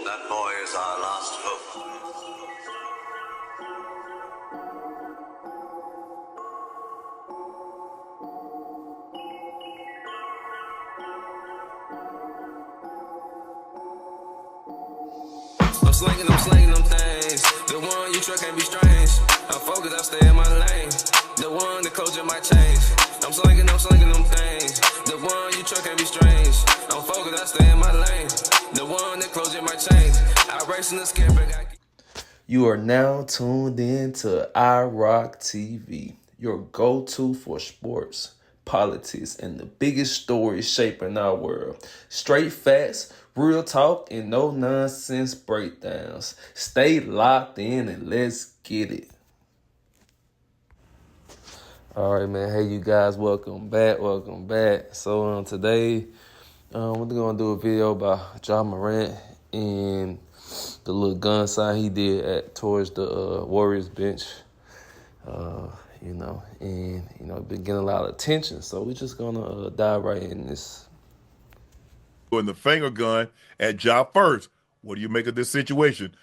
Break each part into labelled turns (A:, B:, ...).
A: That boy is our last hope.
B: I'm slinging them things. The one you truck can't be strange. I'm focused, I stay in my lane. The one the culture might change. I'm slinging them things. The one you truck can't be strange. I'm focused, I stay in my lane. The one the closure might change. I race in the skip.
C: You are now tuned in to iRock TV, your go-to for sports, politics, and the biggest stories shaping our world. Straight facts, real talk, and no nonsense breakdowns. Stay locked in and let's get it. All right, man. Hey, you guys, welcome back. So today, we're gonna do a video about Ja Morant and the little gun sign he did towards the Warriors bench. Been getting a lot of attention. So we're just gonna dive right in this.
D: Doing the finger gun at Ja first. What do you make of this situation?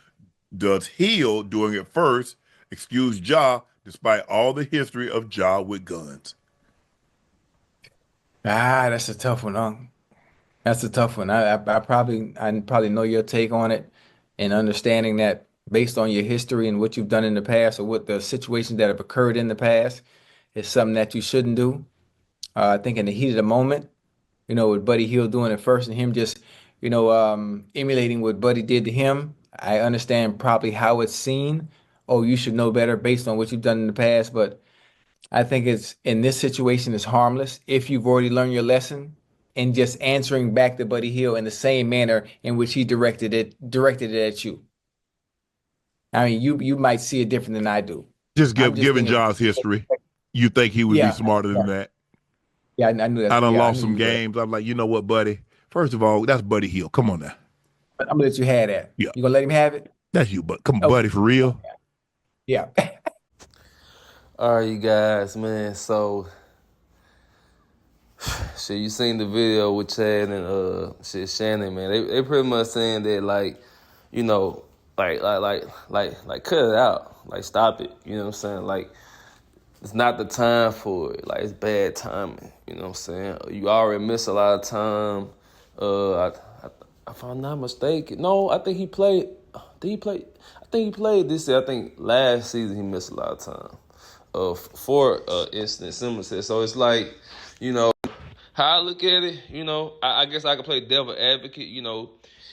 D: Does Hill doing it first excuse Ja despite all the history of Ja with guns?
E: That's a tough one, huh? That's a tough one. I probably know your take on it, and understanding that based on your history and what you've done in the past, or what the situations that have occurred in the past, is something that you shouldn't do. I think in the heat of the moment, with Buddy Hield doing it first and him just, emulating what Buddy did to him, I understand probably how it's seen. Oh, you should know better based on what you've done in the past, but I think it's in this situation is harmless if you've already learned your lesson, and just answering back to Buddy Hield in the same manner in which he directed it at you. I mean, you might see it different than I do.
D: Given Ja's history, you think he would be smarter than that?
E: Yeah, I knew that.
D: I done lost some games. I'm like, you know what, buddy? First of all, that's Buddy Hield. Come on now.
E: I'm gonna let you have that.
D: Yeah.
E: You gonna let him have it?
D: That's you, but come on, buddy, for real.
E: Yeah.
C: All right, you guys, man. So, you seen the video with Chad and Shannon, man. They pretty much saying that like cut it out, like stop it. You know what I'm saying? Like it's not the time for it. Like it's bad timing. You know what I'm saying? You already missed a lot of time. If I'm not mistaken, no, I think he played. I think he played this year. I think last season he missed a lot of time. For instance, similar to. So it's like, how I look at it, I guess I could play devil advocate.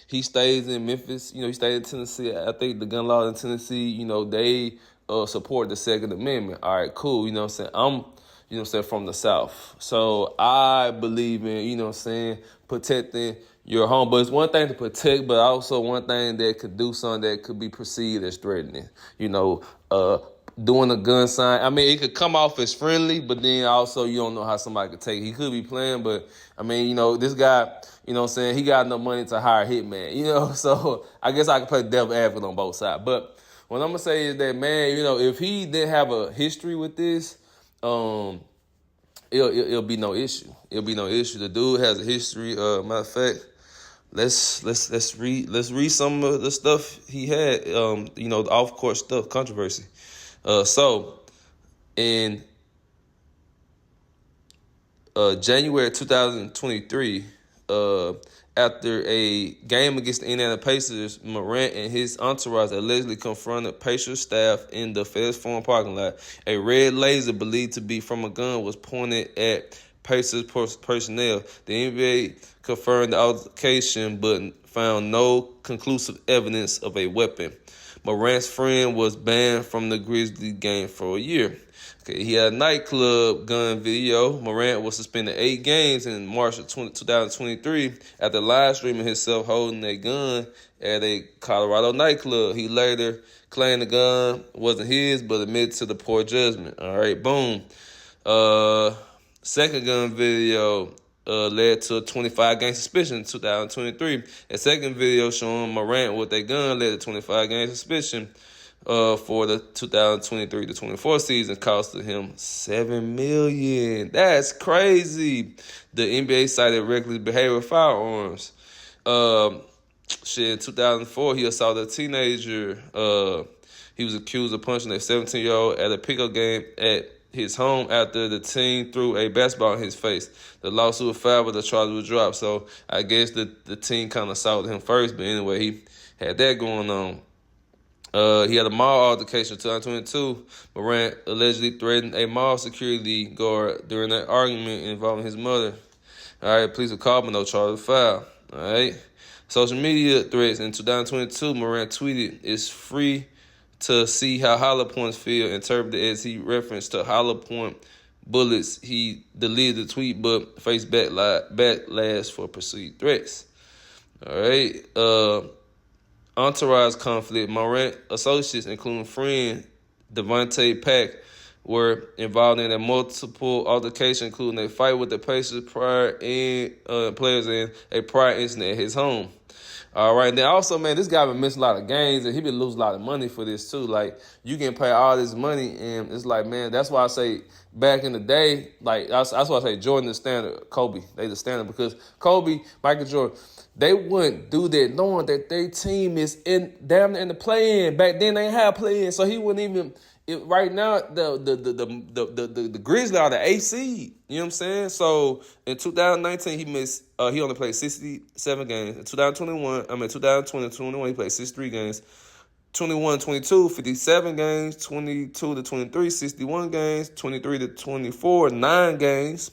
C: He stays in Memphis. He stays in Tennessee. I think the gun laws in Tennessee, they support the Second Amendment. All right, cool. You know what I'm saying? I'm, from the South. So I believe in, protecting your home. But it's one thing to protect, but also one thing that could do something that could be perceived as threatening. Doing a gun sign. I mean, it could come off as friendly, but then also you don't know how somebody could take it. He could be playing, but I mean, this guy, he got enough money to hire a hitman, so I guess I could play devil advocate on both sides. But what I'm going to say is that, man, if he didn't have a history with this, it'll be no issue. It'll be no issue. The dude has a history. Matter of fact, let's read some of the stuff he had, the off-court stuff, controversy. So in January 2023, after a game against the Indiana Pacers, Morant and his entourage allegedly confronted Pacers staff in the Feds Forum parking lot. A red laser believed to be from a gun was pointed at Pacers personnel. The NBA confirmed the altercation but found no conclusive evidence of a weapon. Morant's friend was banned from the Grizzlies game for a year. Okay, he had a nightclub gun video. Morant was suspended 8 games in March of 2023 after live streaming himself holding a gun at a Colorado nightclub. He later claimed the gun wasn't his, but admitted to the poor judgment. All right, boom. Second gun video led to a 25-game suspension in 2023. A second video showing Morant with a gun led to 25-game suspension for the 2023-24 season, costing him $7 million. That's crazy. The NBA cited reckless behavior with firearms. shit, in 2004, he assaulted a teenager. He was accused of punching a 17-year-old at a pickup game at his home after the teen threw a basketball in his face. The lawsuit was filed, but the charge was dropped. So I guess the teen kind of assaulted him first, but anyway, he had that going on. He had a mall altercation in 2022. Morant allegedly threatened a mall security guard during an argument involving his mother. All right, police were called, but no charge was filed. All right. Social media threats in 2022, Morant tweeted, "It's free to see how hollow points feel," interpreted as he referenced to hollow point bullets. He deleted the tweet, but faced backlash for perceived threats. All right. Entourage conflict. Morant associates, including friend Devontae Pack, were involved in a multiple altercation, including a fight with the Pacers players and a prior incident at his home. All right. Then also, man, this guy been missing a lot of games, and he been losing a lot of money for this too. Like, you can pay all this money, and it's like, man, that's why I say back in the day, like that's why I say Jordan the standard, Kobe they the standard, because Kobe, Michael Jordan, they wouldn't do that knowing that their team is damn in the play-in. Back then they had play-in, so he wouldn't even. Right now, the Grizzlies are the AC. You know what I'm saying? So in 2019, he only played 67 games. In 2020, he played 63 games. 21-22, 57 games. 22-23, 61 games. 23-24, 9 games.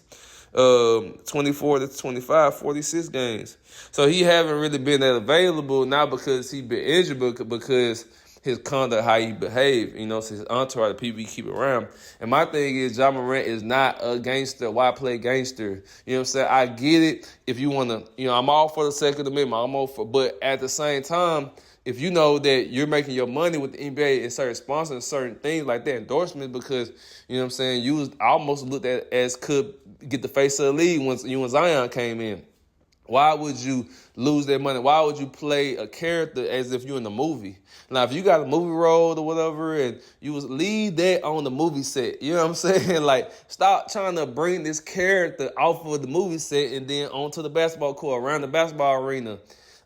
C: 24-25, 46 games. So he haven't really been that available, not because he been injured, but because his conduct, how he behave, so his entourage, the people he keep around. And my thing is, Ja Morant is not a gangster. Why play gangster? You know what I'm saying? I get it. If you want to, I'm all for the Second Amendment. I'm all for, but at the same time, if you know that you're making your money with the NBA and certain sponsors and certain things like that, endorsements, because, you know what I'm saying, you was almost looked at as could get the face of the league when you and Zion came in. Why would you lose that money? Why would you play a character as if you're in the movie? Now, if you got a movie role or whatever, and you was leave that on the movie set, you know what I'm saying? Like, stop trying to bring this character off of the movie set and then onto the basketball court, around the basketball arena.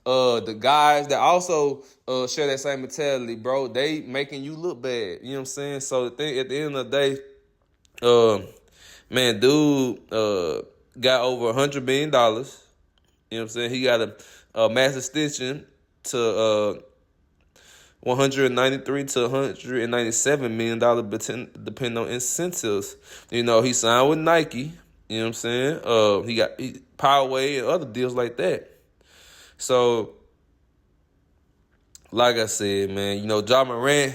C: The guys that also share that same mentality, bro, they making you look bad. You know what I'm saying? So at the end of the day, man, dude got over $100 billion. You know what I'm saying? He got a mass extension to $193 to $197 million depending on incentives. He signed with Nike. You know what I'm saying? He got Poway and other deals like that. So, like I said, man, Ja Morant,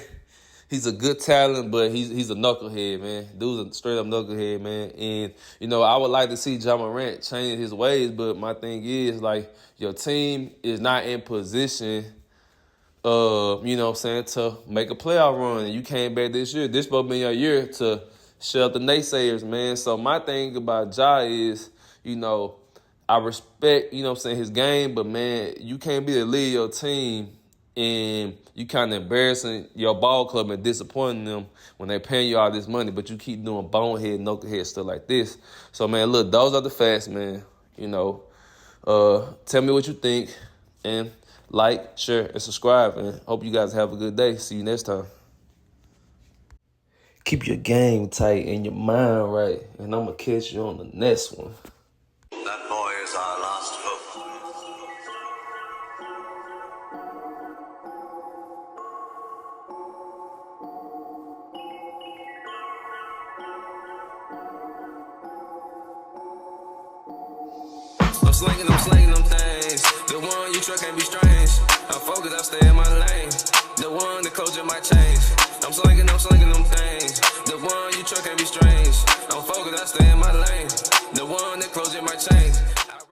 C: he's a good talent, but he's a knucklehead, man. Dude's a straight-up knucklehead, man. And, I would like to see Ja Morant change his ways, but my thing is, like, your team is not in position, to make a playoff run. And you came back this year. This supposed to be your year to shut up the naysayers, man. So my thing about Ja is, I respect, his game, but, man, you can't be the lead of your team and you kind of embarrassing your ball club and disappointing them when they're paying you all this money, but you keep doing bonehead, knucklehead stuff like this. So, man, look, those are the facts, man. Tell me what you think, and like, share, and subscribe, and hope you guys have a good day. See you next time. Keep your game tight and your mind right, and I'm going to catch you on the next one.
A: That boy is our last hope.
B: I'm slinging them things. The one you truck can't be strange. I'm focused, I stay in my lane. The one the culture might change. I'm slinging them things. The one you truck can't be strange. I'm focused, I stay in my lane. The one that closure might change.